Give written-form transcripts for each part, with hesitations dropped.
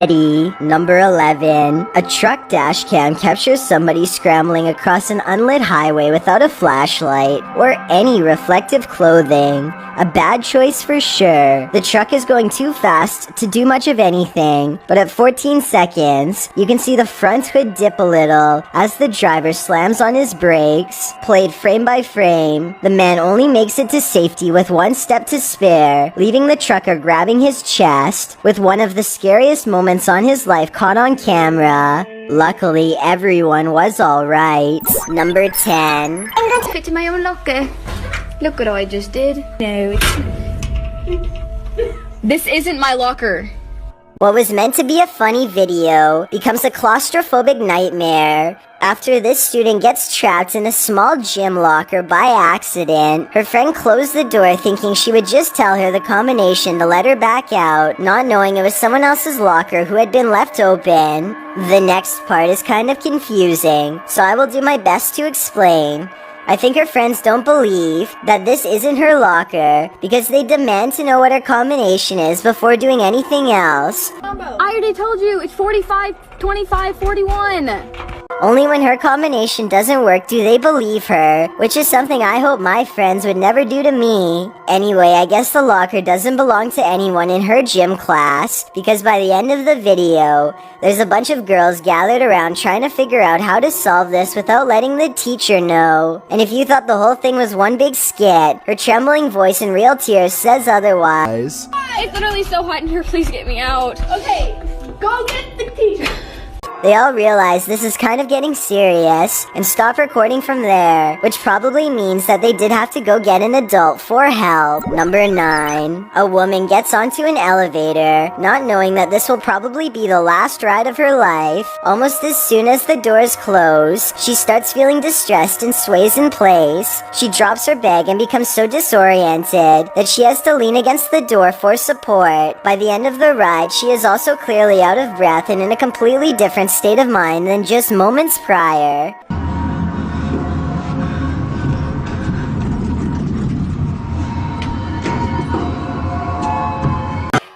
Eddie, number 11. A truck dash cam captures somebody scrambling across an unlit highway without a flashlight or any reflective clothing. A bad choice for sure. The truck is going too fast to do much of anything, but at 14 seconds, you can see the front hood dip a little as the driver slams on his brakes. Played frame by frame, the man only makes it to safety with one step to spare, leaving the trucker grabbing his chest, with one of the scariest moments on his life caught on camera. Luckily, everyone was alright. Number 10. Fit to my own locker. Look what I just did. No, this isn't my locker. What was meant to be a funny video becomes a claustrophobic nightmare. After this student gets trapped in a small gym locker by accident, her friend closed the door thinking she would just tell her the combination to let her back out, not knowing it was someone else's locker who had been left open. The next part is kind of confusing, so I will do my best to explain. I think her friends don't believe that this isn't her locker because they demand to know what her combination is before doing anything else. I already told you, it's 45, 25, 41. Only when her combination doesn't work do they believe her, which is something I hope my friends would never do to me. Anyway, I guess the locker doesn't belong to anyone in her gym class, because by the end of the video, there's a bunch of girls gathered around trying to figure out how to solve this without letting the teacher know. And if you thought the whole thing was one big skit, her trembling voice and real tears says otherwise. It's literally so hot in here, please get me out. Okay, go get the teacher. They all realize this is kind of getting serious and stop recording from there, which probably means that they did have to go get an adult for help. Number 9. A woman gets onto an elevator, not knowing that this will probably be the last ride of her life. Almost as soon as the doors close, she starts feeling distressed and sways in place. She drops her bag and becomes so disoriented that she has to lean against the door for support. By the end of the ride, she is also clearly out of breath and in a completely different state of mind than just moments prior.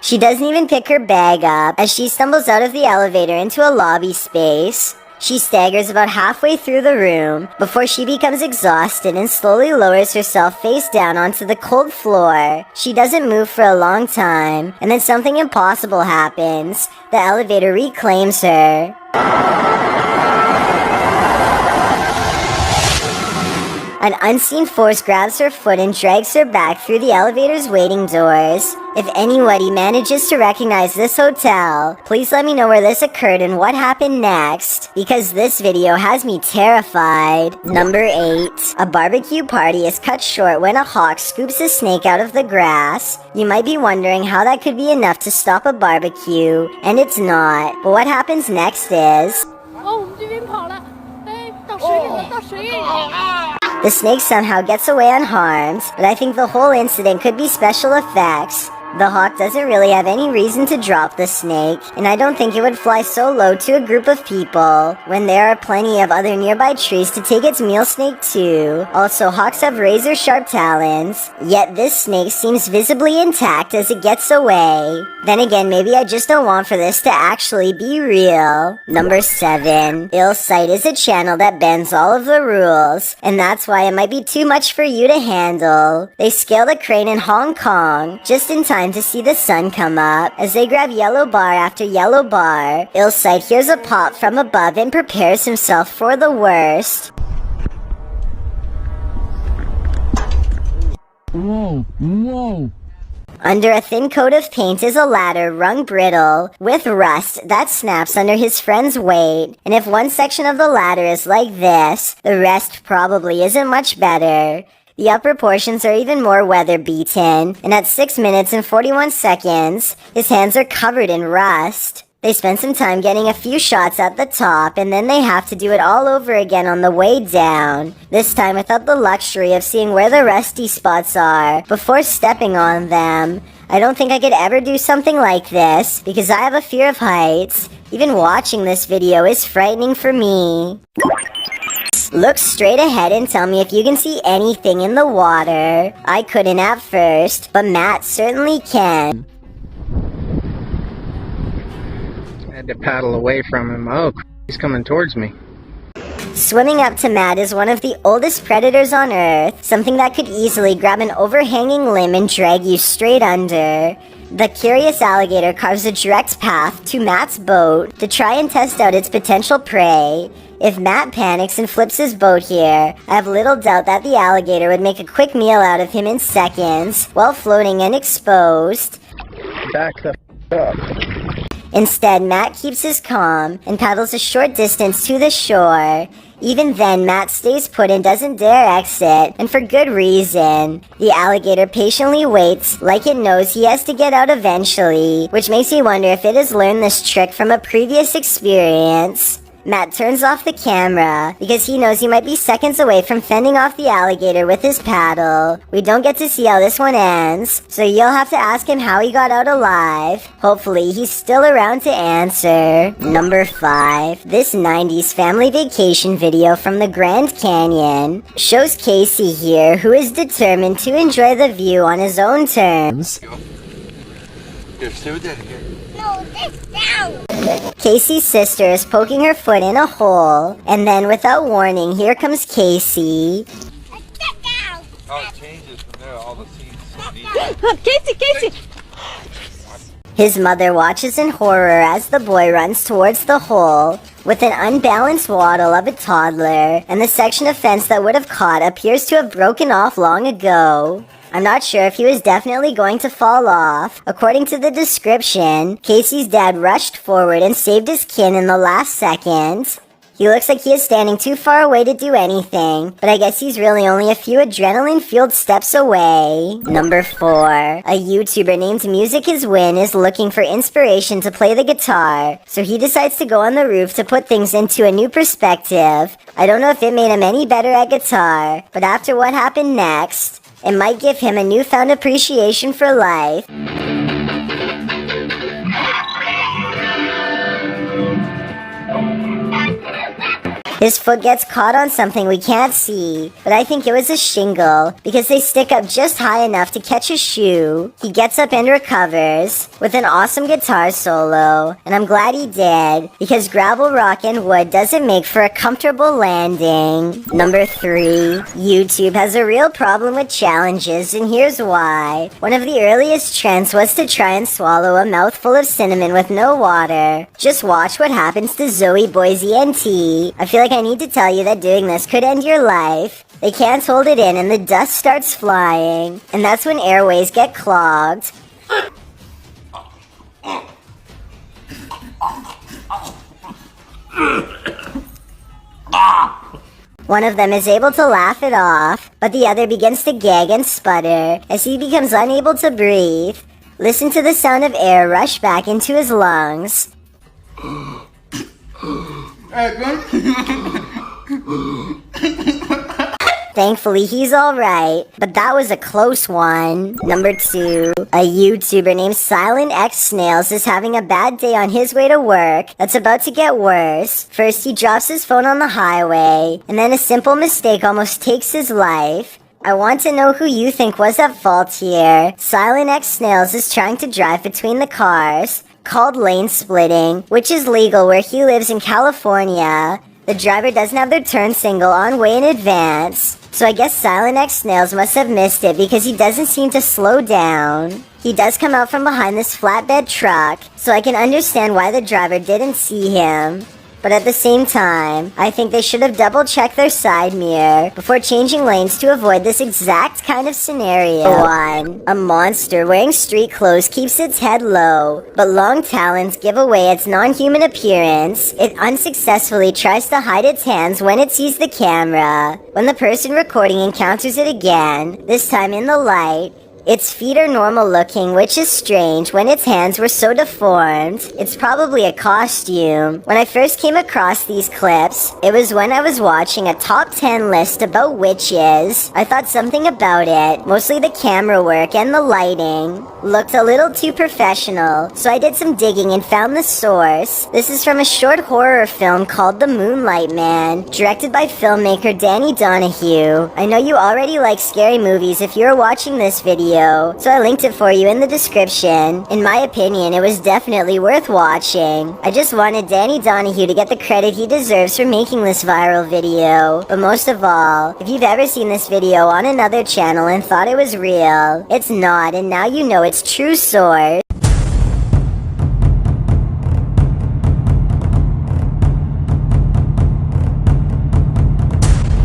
She doesn't even pick her bag up as she stumbles out of the elevator into a lobby space. She staggers about halfway through the room before she becomes exhausted and slowly lowers herself face down onto the cold floor. She doesn't move for a long time, and then something impossible happens. The elevator reclaims her. An unseen force grabs her foot and drags her back through the elevator's waiting doors. If anybody manages to recognize this hotel, please let me know where this occurred and what happened next, because this video has me terrified. Number 8. A barbecue party is cut short when a hawk scoops a snake out of the grass. You might be wondering how that could be enough to stop a barbecue, and it's not. But what happens next is... The snake somehow gets away unharmed, but I think the whole incident could be special effects. The hawk doesn't really have any reason to drop the snake, and I don't think it would fly so low to a group of people when there are plenty of other nearby trees to take its meal snake to. Also, hawks have razor-sharp talons, yet this snake seems visibly intact as it gets away. Then again, maybe I just don't want for this to actually be real. Number 7. Illsight is a channel that bends all of the rules, and that's why it might be too much for you to handle. They scaled a crane in Hong Kong just in time to see the sun come up. As they grab yellow bar after yellow bar, Illsight hears a pop from above and prepares himself for the worst. Whoa. Under a thin coat of paint is a ladder wrung brittle with rust that snaps under his friend's weight, and if one section of the ladder is like this, the rest probably isn't much better. The upper portions are even more weather-beaten, and at 6 minutes and 41 seconds, his hands are covered in rust. They spend some time getting a few shots at the top, and then they have to do it all over again on the way down, this time without the luxury of seeing where the rusty spots are before stepping on them. I don't think I could ever do something like this, because I have a fear of heights. Even watching this video is frightening for me. Look straight ahead and tell me if you can see anything in the water. I couldn't at first, but Matt certainly can. had to paddle away from him. Oh, he's coming towards me. Swimming up to Matt is one of the oldest predators on Earth, something that could easily grab an overhanging limb and drag you straight under. The curious alligator carves a direct path to Matt's boat to try and test out its potential prey. If Matt panics and flips his boat here, I have little doubt that the alligator would make a quick meal out of him in seconds, while floating and exposed. Back the up. Instead, Matt keeps his calm and paddles a short distance to the shore. Even then, Matt stays put and doesn't dare exit, and for good reason. The alligator patiently waits, like it knows he has to get out eventually, which makes me wonder if it has learned this trick from a previous experience. Matt turns off the camera because he knows he might be seconds away from fending off the alligator with his paddle. We don't get to see how this one ends, so you'll have to ask him how he got out alive. Hopefully, he's still around to answer. Number 5. This 90s family vacation video from the Grand Canyon shows Casey here, who is determined to enjoy the view on his own terms. Here, stay with Daddy here. Casey's sister is poking her foot in a hole, and then without warning, here comes Casey. Oh, it changes from there, all the seeds. Casey! His mother watches in horror as the boy runs towards the hole. With an unbalanced waddle of a toddler, and the section of fence that would have caught appears to have broken off long ago. I'm not sure if he was definitely going to fall off. According to the description, Casey's dad rushed forward and saved his kin in the last second. He looks like he is standing too far away to do anything, but I guess he's really only a few adrenaline-fueled steps away. Number 4. A YouTuber named Music Is Win is looking for inspiration to play the guitar, so he decides to go on the roof to put things into a new perspective. I don't know if it made him any better at guitar, but after what happened next, it might give him a newfound appreciation for life. His foot gets caught on something we can't see, but I think it was a shingle, because they stick up just high enough to catch his shoe. He gets up and recovers, with an awesome guitar solo, and I'm glad he did, because gravel, rock, and wood doesn't make for a comfortable landing. Number 3. YouTube has a real problem with challenges, and here's why. One of the earliest trends was to try and swallow a mouthful of cinnamon with no water. Just watch what happens to Zoe, Boise, and T. I feel like I need to tell you that doing this could end your life. They can't hold it in and the dust starts flying, and that's when airways get clogged. One of them is able to laugh it off, but the other begins to gag and sputter as he becomes unable to breathe. Listen to the sound of air rush back into his lungs. Thankfully, he's alright, but that was a close one. Number 2. A YouTuber named Silent X Snails is having a bad day on his way to work that's about to get worse. First, he drops his phone on the highway, and then a simple mistake almost takes his life. I want to know who you think was at fault here. Silent X Snails is trying to drive between the cars, called lane splitting, which is legal where he lives in California. The driver doesn't have their turn signal on way in advance, so I guess Silent X Snails must have missed it because he doesn't seem to slow down. He does come out from behind this flatbed truck, so I can understand why the driver didn't see him. But at the same time, I think they should have double-checked their side mirror before changing lanes to avoid this exact kind of scenario. 1. A monster wearing street clothes keeps its head low, but long talons give away its non-human appearance. It unsuccessfully tries to hide its hands when it sees the camera. When the person recording encounters it again, this time in the light, its feet are normal looking, which is strange when its hands were so deformed. It's probably a costume. When I first came across these clips, it was when I was watching a top 10 list about witches. I thought something about it, mostly the camera work and the lighting. looked a little too professional, so I did some digging and found the source. This is from a short horror film called The Moonlight Man, directed by filmmaker Danny Donahue. I know you already like scary movies if you're watching this video, so I linked it for you in the description. In my opinion, it was definitely worth watching. I just wanted Danny Donahue to get the credit he deserves for making this viral video. But most of all, if you've ever seen this video on another channel and thought it was real, it's not, and now you know its true source.